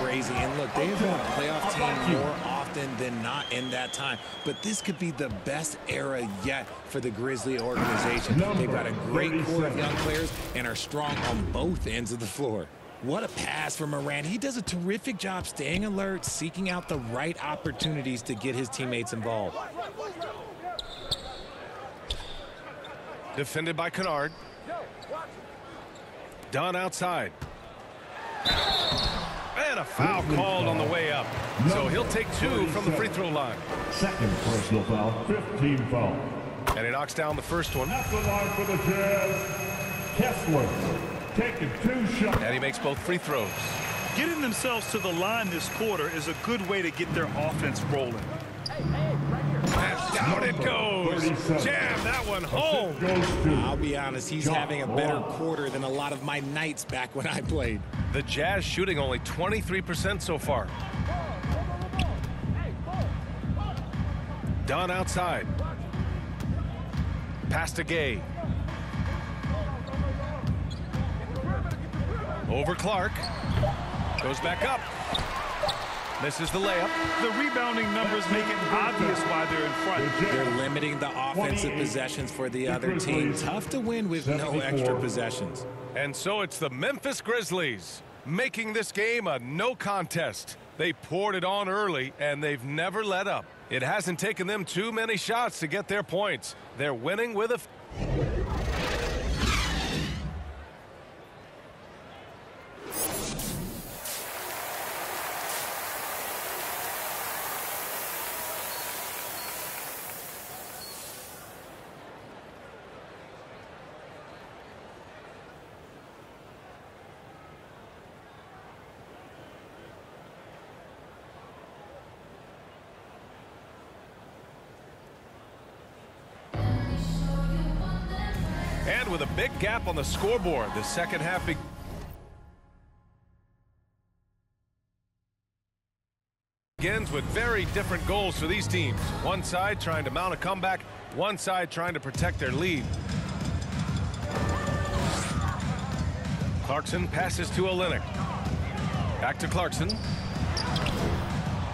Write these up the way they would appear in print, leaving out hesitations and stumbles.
crazy. And look, they've been a playoff team more often than not in that time. But this could be the best era yet for the Grizzly organization. They've got a great core of young players and are strong on both ends of the floor. What a pass from Moran. He does a terrific job staying alert, seeking out the right opportunities to get his teammates involved. Defended by Kennard. Dunn outside. And a foul called on the way up. So he'll take 2 from the free throw line. Second personal foul, 15 foul. And he knocks down the first one. That's the line for the Jazz. Kessler taking 2 shots. And he makes both free throws. Getting themselves to the line this quarter is a good way to get their offense rolling. And down it goes. Jam that one home. I'll be honest, he's having a better quarter than a lot of my nights back when I played. The Jazz shooting only 23% so far. Dunn outside. Pass to Gay. Over Clark. Goes back up. Misses the layup. The rebounding numbers make it obvious why they're in front. They're limiting the offensive possessions for the other team. Tough to win with no extra possessions. And so it's the Memphis Grizzlies making this game a no contest. They poured it on early, and they've never let up. It hasn't taken them too many shots to get their points. They're winning with a... And with a big gap on the scoreboard, the second half begins with very different goals for these teams. One side trying to mount a comeback, one side trying to protect their lead. Clarkson passes to Olynyk. Back to Clarkson.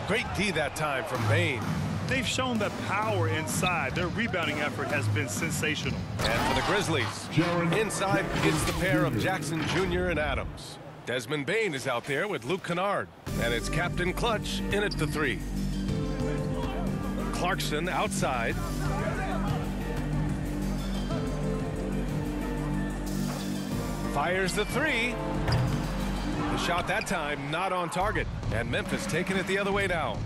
Great D that time from Bain. They've shown the power inside. Their rebounding effort has been sensational. And for the Grizzlies, inside it's the pair of Jackson Jr. and Adams. Desmond Bain is out there with Luke Kennard. And it's Captain Clutch in at the 3. Clarkson outside. Fires the 3. The shot that time not on target. And Memphis taking it the other way now.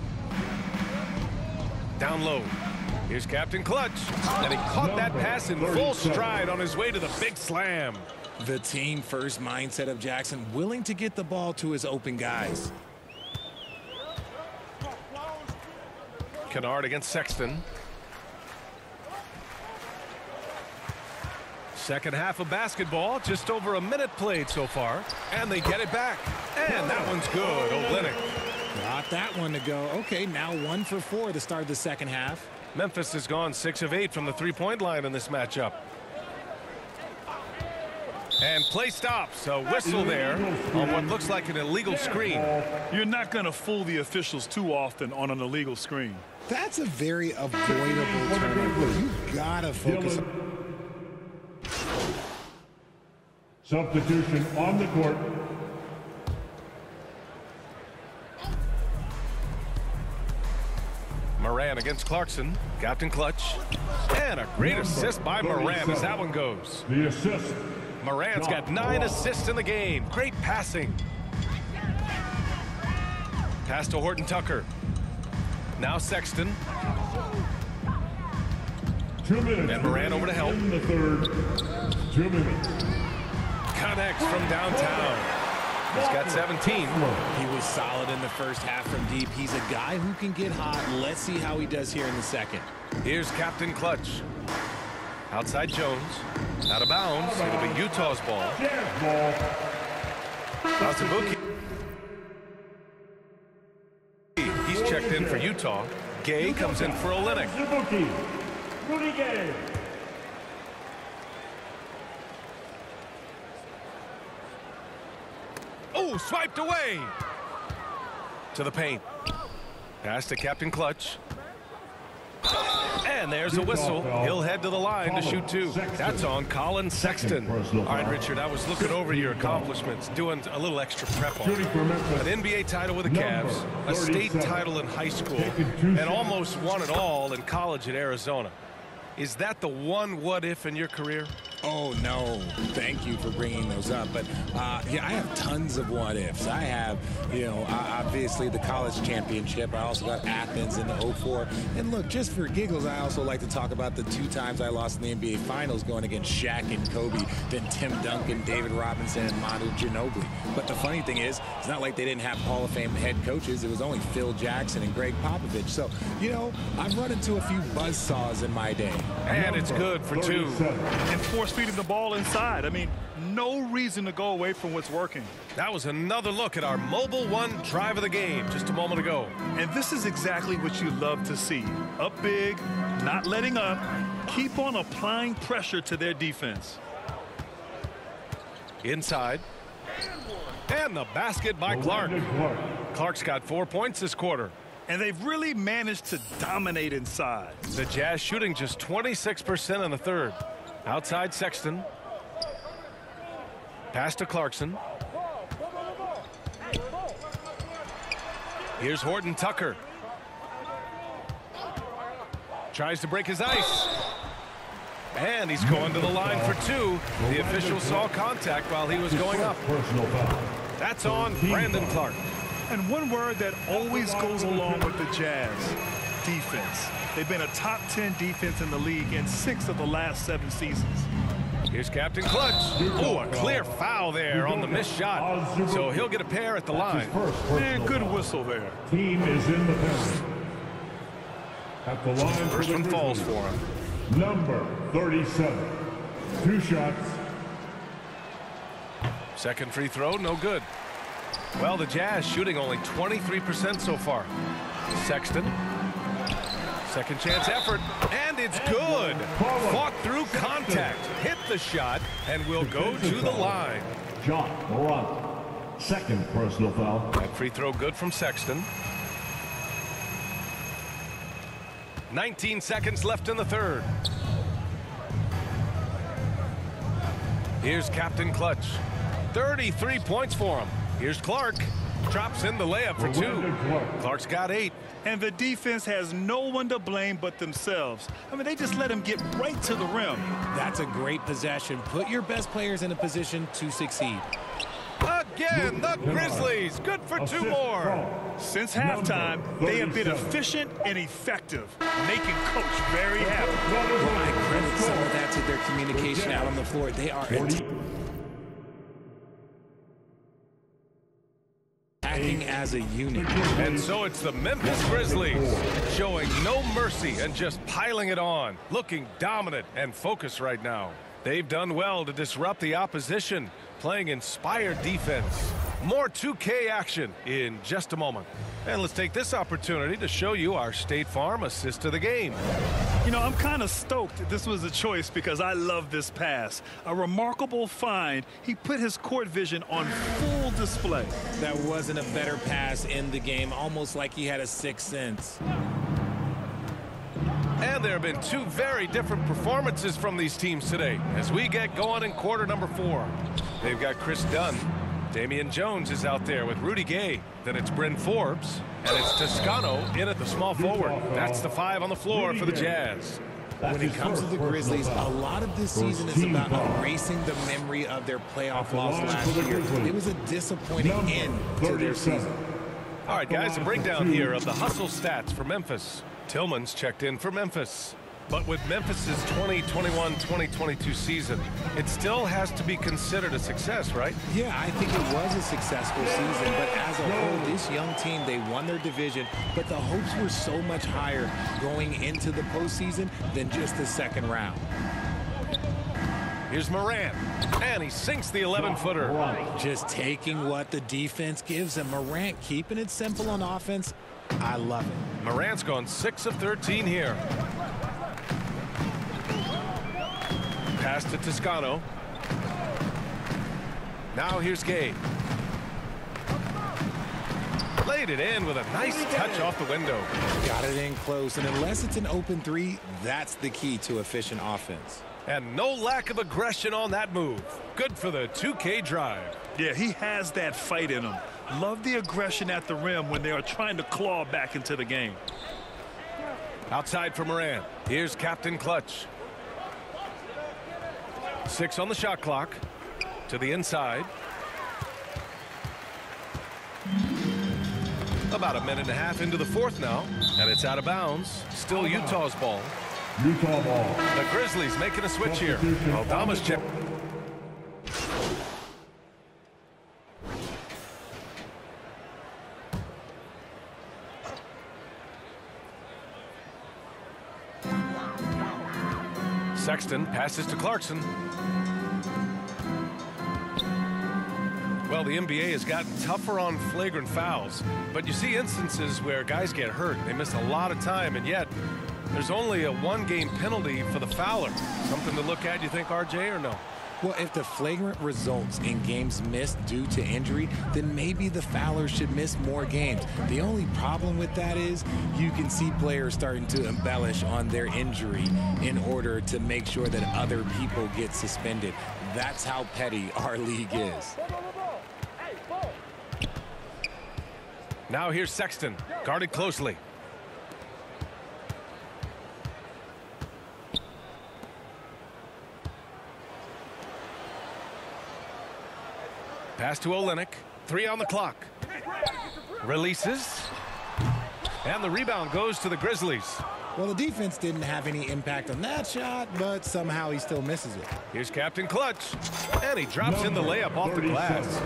Down low. Here's Captain Clutch. And he caught that pass in full stride on his way to the big slam. The team first mindset of Jackson, willing to get the ball to his open guys. Kennard against Sexton. Second half of basketball, just over a minute played so far. And they get it back. And that one's good. Olynyk. Got that one to go. Okay, now 1 for 4 to start the second half. Memphis has gone 6 of 8 from the three-point line in this matchup. And play stops. A whistle there on what looks like an illegal screen. You're not going to fool the officials too often on an illegal screen. That's a very avoidable turnover. You gotta focus. Substitution on the court. Moran against Clarkson. Captain Clutch. And a great assist by Moran as that one goes. The assist. Moran's got 9 assists in the game. Great passing. Pass to Horton Tucker. Now Sexton. 2 minutes. And Moran over to help. In the third. 2 minutes. Connects from downtown. He's got 17. He was solid in the first half from deep. He's a guy who can get hot. Let's see how he does here in the second. Here's Captain Clutch. Outside Jones. Out of bounds. It'll be Utah's ball. Azubuike. He's checked in for Utah. Gay comes in for Olynyk. Azubuike. Rudy Gay. Oh, swiped away. To the paint. Pass to Captain Clutch. And there's a whistle. He'll head to the line to shoot two. That's on Colin Sexton. All right, Richard, I was looking over your accomplishments, doing a little extra prep on it. An NBA title with the Cavs, a state title in high school, and almost won it all in college at Arizona. Is that the one what-if in your career? Oh, no. Thank you for bringing those up. But, yeah, I have tons of what-ifs. I have, you know, obviously the college championship. I also got Athens in the 04. And, look, just for giggles, I also like to talk about the 2 times I lost in the NBA Finals going against Shaq and Kobe, then Tim Duncan, David Robinson, and Manu Ginobili. But the funny thing is, it's not like they didn't have Hall of Fame head coaches. It was only Phil Jackson and Greg Popovich. So, you know, I've run into a few buzzsaws in my day. And it's good for 2. And force feeding the ball inside. I mean, no reason to go away from what's working. That was another look at our Mobile One drive of the game just a moment ago. And this is exactly what you love to see. Up big, not letting up, keep on applying pressure to their defense. Inside. And the basket by Clark. Clark's got 4 points this quarter. And they've really managed to dominate inside. The Jazz shooting just 26% in the third. Outside Sexton. Pass to Clarkson. Here's Horton Tucker. Tries to break his ice. And he's going to the line for 2. The official saw contact while he was going up. That's on Brandon Clark. And one word that always goes along with the Jazz: defense. They've been a top 10 defense in the league in 6 of the last 7 seasons. Here's Captain Clutch. Oh, a clear foul there on the missed shot. So he'll get a pair at the line. And good whistle there. Team is in the penalty. At the line First one falls for him. Number 37. 2 shots. Second free throw, no good. Well, the Jazz shooting only 23% so far. Sexton. Second chance effort, and it's good. Fought through contact, hit the shot, and will go to the line. John Morant. Second personal foul. That free throw good from Sexton. 19 seconds left in the third. Here's Captain Clutch. 33 points for him. Here's Clark. Drops in the layup for 2. Clark's got 8. And the defense has no one to blame but themselves. I mean, they just let him get right to the rim. That's a great possession. Put your best players in a position to succeed. Again, the Grizzlies. Good for 2 more. Since halftime, they have been efficient and effective, making Coach very happy. Well, I credit some of that to their communication out on the floor. They are acting as a unit. And so it's the Memphis Grizzlies showing no mercy and just piling it on, looking dominant and focused right now. They've done well to disrupt the opposition, playing inspired defense. More 2K action in just a moment. And let's take this opportunity to show you our State Farm assist of the game. You know, I'm kind of stoked this was a choice because I love this pass. A remarkable find. He put his court vision on full display. That wasn't a better pass in the game, almost like he had a 6th sense. And there have been 2 very different performances from these teams today as we get going in quarter number 4. They've got Chris Dunn. Damian Jones is out there with Rudy Gay. Then it's Bryn Forbes. And it's Toscano in at the small forward. That's the 5 on the floor for the Jazz. When it comes to the Grizzlies, a lot of this season is about erasing the memory of their playoff loss last year. It was a disappointing end to their season. All right, guys, a breakdown here of the hustle stats for Memphis. Tillman's checked in for Memphis. But with Memphis's 2021-2022 season, it still has to be considered a success, right? Yeah, I think it was a successful season, but as a whole, this young team, they won their division, but the hopes were so much higher going into the postseason than just the second round. Here's Morant, and he sinks the 11-footer. Just taking what the defense gives him. Morant keeping it simple on offense. I love it. Morant's gone 6 of 13 here. Pass to Toscano. Now here's Gay. laid it in with a nice touch off the window. Got it in close, and unless it's an open three, that's the key to efficient offense. And no lack of aggression on that move. Good for the 2K drive. Yeah, he has that fight in him. Love the aggression at the rim when they are trying to claw back into the game. Outside for Moran. Here's Captain Clutch. 6 on the shot clock. To the inside. About a minute and a half into the fourth now. And it's out of bounds. Still Utah's ball. Utah ball. The Grizzlies making a switch here. Aldama's chip. Sexton passes to Clarkson. Well, the NBA has gotten tougher on flagrant fouls, but you see instances where guys get hurt. They miss a lot of time, and yet there's only a one-game penalty for the fouler. Something to look at, you think, RJ, or no? Well, if the flagrant results in games missed due to injury, then maybe the fouler should miss more games. The only problem with that is you can see players starting to embellish on their injury in order to make sure that other people get suspended. That's how petty our league is. Now here's Sexton, guarded closely. Pass to Olynyk. 3 on the clock. Releases. And the rebound goes to the Grizzlies. Well, the defense didn't have any impact on that shot, but somehow he still misses it. Here's Captain Clutch. And he drops in the layup off the glass.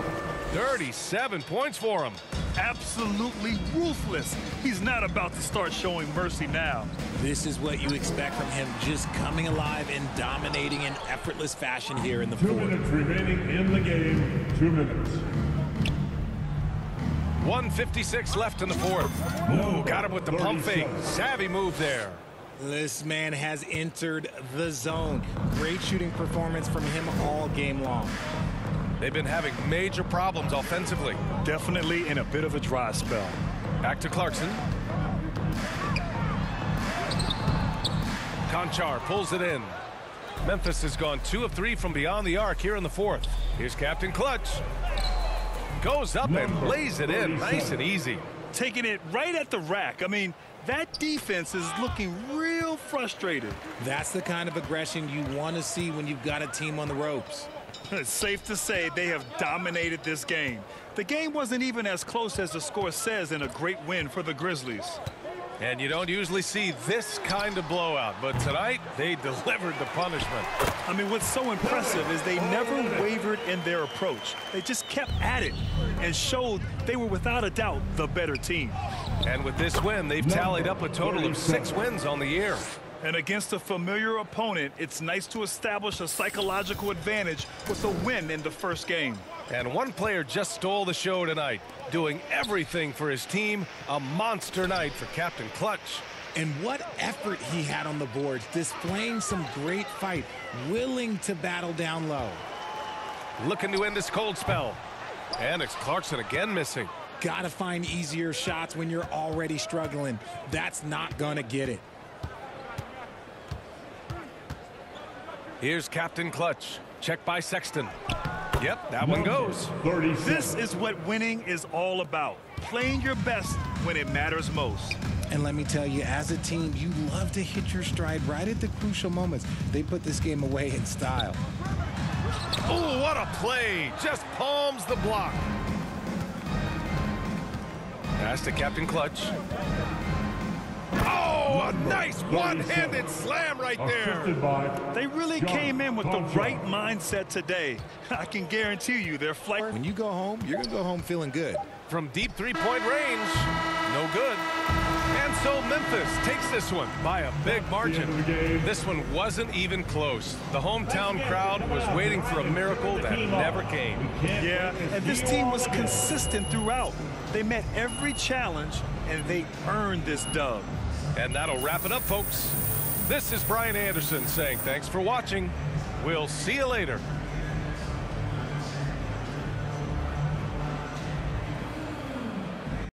37 points for him. Absolutely ruthless. He's not about to start showing mercy now. This is what you expect from him, just coming alive and dominating in effortless fashion here in the 2 fourth. minutes remaining in the game. 2 minutes. 1:56 left in the fourth. Ooh, got him with the pump fake. Savvy move there. This man has entered the zone. Great shooting performance from him all game long. They've been having major problems offensively. Definitely in a bit of a dry spell. Back to Clarkson. Conchar pulls it in. Memphis has gone 2 of 3 from beyond the arc here in the fourth. Here's Captain Clutch. Goes up and lays it in. Nice and easy. Taking it right at the rack. I mean, that defense is looking real frustrated. That's the kind of aggression you want to see when you've got a team on the ropes. It's safe to say they have dominated this game. The game wasn't even as close as the score says in a great win for the Grizzlies. And you don't usually see this kind of blowout, but tonight they delivered the punishment. I mean, what's so impressive is they never wavered in their approach. They just kept at it and showed they were without a doubt the better team. And with this win, they've tallied up a total of 6 wins on the year. And against a familiar opponent, it's nice to establish a psychological advantage with a win in the first game. And one player just stole the show tonight, doing everything for his team. A monster night for Captain Clutch. And what effort he had on the boards, displaying some great fight, willing to battle down low. Looking to end this cold spell. And it's Clarkson again missing. Gotta find easier shots when you're already struggling. That's not gonna get it. Here's Captain Clutch. Check by Sexton. Yep, that one goes. This is what winning is all about. Playing your best when it matters most. And let me tell you, as a team, you love to hit your stride right at the crucial moments. They put this game away in style. Oh, what a play. Just palms the block. Pass to Captain Clutch. Oh, a nice one-handed slam right there. They really came in with the right mindset today. I can guarantee you their flight. When you go home, you're going to go home feeling good. From deep three-point range, no good. And so Memphis takes this one by a big margin. This one wasn't even close. The hometown crowd was waiting for a miracle that never came. Yeah, and this team was consistent throughout. They met every challenge, and they earned this dub. And that'll wrap it up, folks. This is Brian Anderson saying thanks for watching. We'll see you later.